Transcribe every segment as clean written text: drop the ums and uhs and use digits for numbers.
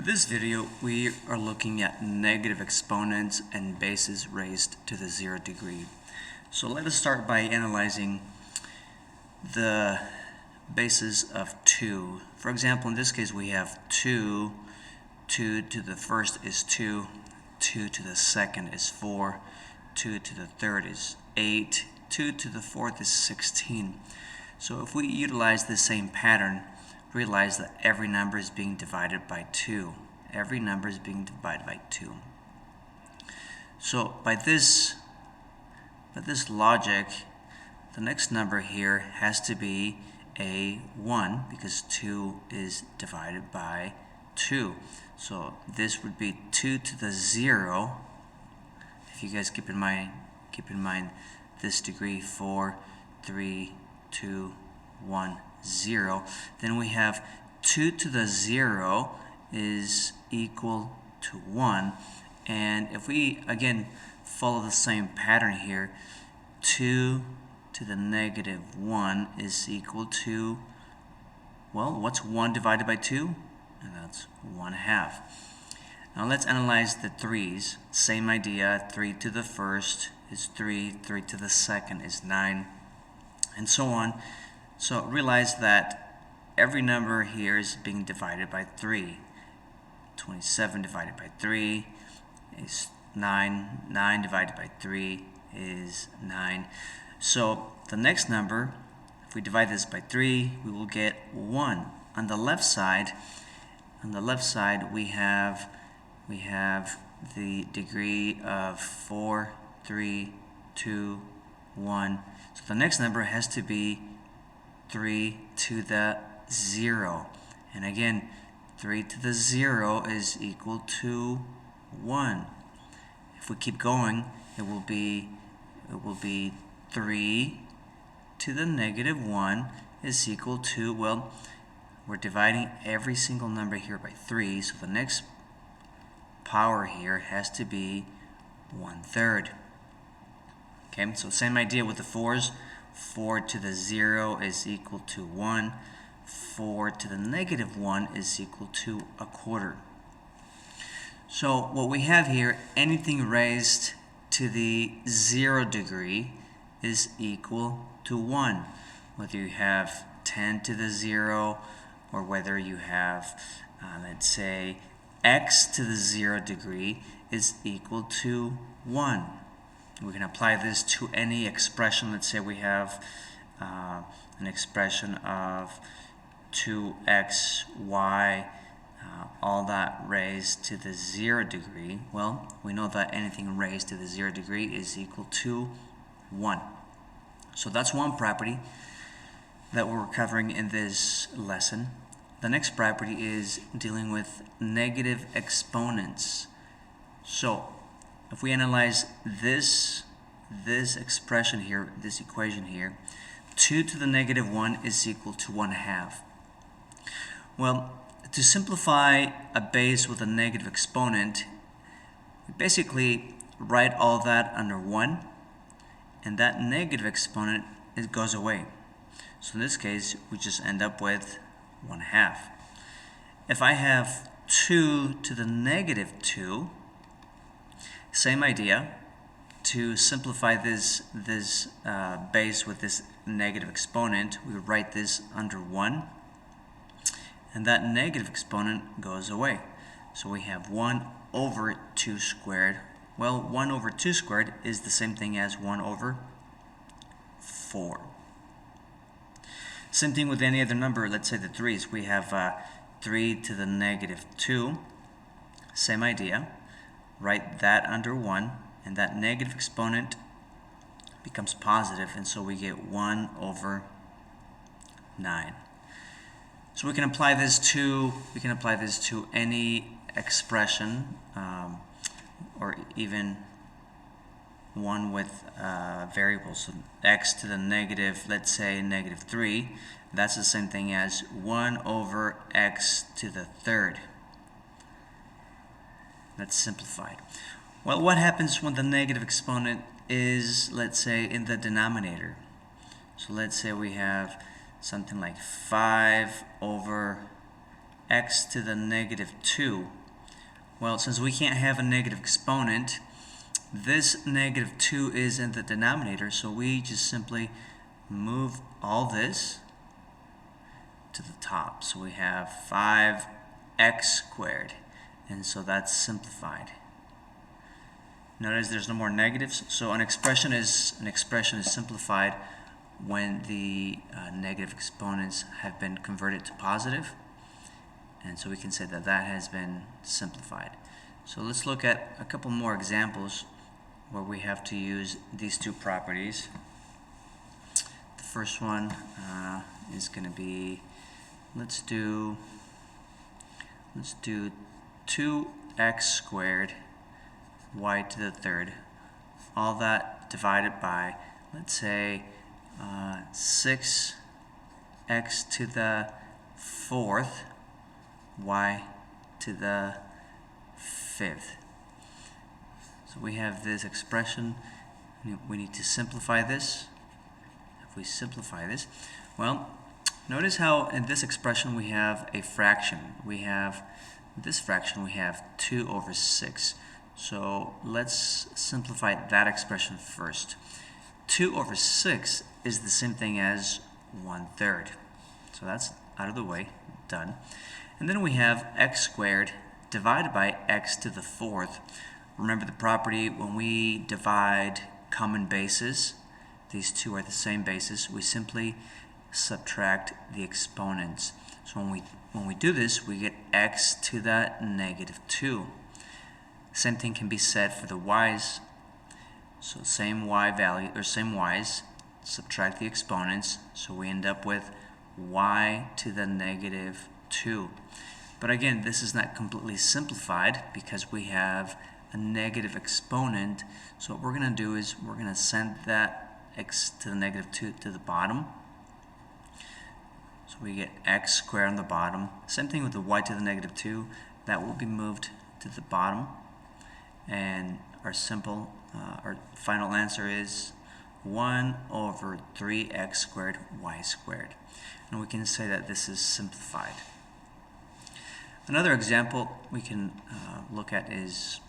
this video, we are looking at negative exponents and bases raised to the 0th degree. So let us start by analyzing the bases of 2. For example, in this case, we have 2. 2 to the first is 2. 2 to the second is 4. 2 to the third is 8. 2 to the fourth is 16. So if we utilize the same pattern, realize that every number is being divided by 2. Every number is being divided by 2. So by this logic, the next number here has to be a 1 because 2 is divided by 2. So this would be 2 to the 0. If you guys keep in mind this degree 4, 3, 2, 1, 0. Then we have 2 to the 0 is equal to 1. And if we again follow the same pattern here, 2 to the negative 1 is equal to, well, what's 1 divided by 2? And that's 1/2. Now let's analyze the 3's. Same idea, 3 to the first is 3, 3 to the second is 9, and so on. So realize that every number here is being divided by 3. 27 divided by 3 is 9. 9 divided by 3 is 9. So the next number, if we divide this by 3, we will get 1. On the left side, we have the degree of 4, 3, 2, 1. So the next number has to be 3 to the 0. And again, 3 to the 0 is equal to 1. If we keep going, it will be 3 to the negative 1 is equal to, well, we're dividing every single number here by 3, so the next power here has to be 1/3. Okay, so same idea with the 4's. 4 to the 0 is equal to 1. 4 to the negative 1 is equal to 1/4. So what we have here, anything raised to the 0th degree is equal to 1. Whether you have 10 to the 0 or whether you have, let's say, x to the 0th degree is equal to 1. We can apply this to any expression. Let's say we have an expression of 2xy, all that raised to the 0th degree. Well, we know that anything raised to the 0th degree is equal to 1. So that's one property that we're covering in this lesson. The next property is dealing with negative exponents. So if we analyze this expression here, this equation here, 2 to the negative 1 is equal to 1/2. Well, to simplify a base with a negative exponent, we basically write all that under 1, and that negative exponent, it goes away. So in this case, we just end up with 1/2. If I have 2 to the negative 2, same idea. To simplify this base with this negative exponent, we write this under 1, and that negative exponent goes away. So we have 1 over 2 squared. Well, 1 over 2 squared is the same thing as 1 over 4. Same thing with any other number. Let's say the 3's. We have 3 to the negative 2. Same idea. Write that under 1, and that negative exponent becomes positive, and so we get 1 over 9. So we can apply this to any expression, or even one with variables. So x to the negative, let's say negative 3, that's the same thing as 1 over x to the 3rd. That's simplified. Well, what happens when the negative exponent is, let's say, in the denominator? So let's say we have something like 5 over x to the negative 2. Well, since we can't have a negative exponent, this negative 2 is in the denominator, so we just simply move all this to the top. So we have 5x squared, and so that's simplified. Notice there's no more negatives, so an expression is simplified when the negative exponents have been converted to positive, and so we can say that that has been simplified. So let's look at a couple more examples where we have to use these two properties. The first one is going to be, let's do 2x squared y to the third, all that divided by, let's say, 6x to the fourth y to the fifth. So we have this expression. We need to simplify this. If we simplify this, well, notice how in this expression we have a fraction. We have 2 over 6. So let's simplify that expression first. 2 over 6 is the same thing as 1/3. So that's out of the way, done. And then we have x squared divided by x to the fourth. Remember the property, when we divide common bases, these two are the same bases, we simply subtract the exponents. So when we do this, we get x to the negative 2. Same thing can be said for the y's. So same y value, or same y's, subtract the exponents, so we end up with y to the negative 2. But again, this is not completely simplified because we have a negative exponent. So what we're going to do is we're going to send that x to the negative 2 to the bottom. So we get x squared on the bottom. Same thing with the y to the negative 2. That will be moved to the bottom. And our final answer is 1 over 3x squared y squared. And we can say that this is simplified. Another example we can look at is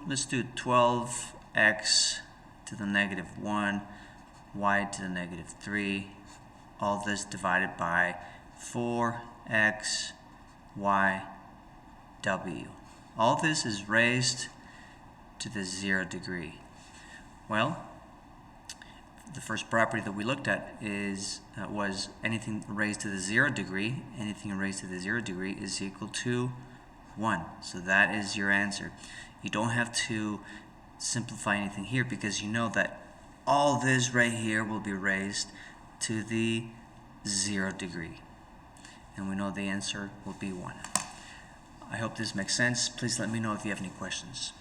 let's do 12x to the negative 1, y to the negative 3, all this divided by 4x, y, w. All this is raised to the 0 degree. Well, the first property that we looked at was anything raised to the 0 degree. Anything raised to the 0 degree is equal to 1. So that is your answer. You don't have to simplify anything here because you know that all this right here will be raised to the 0 degree. And we know the answer will be 1. I hope this makes sense. Please let me know if you have any questions.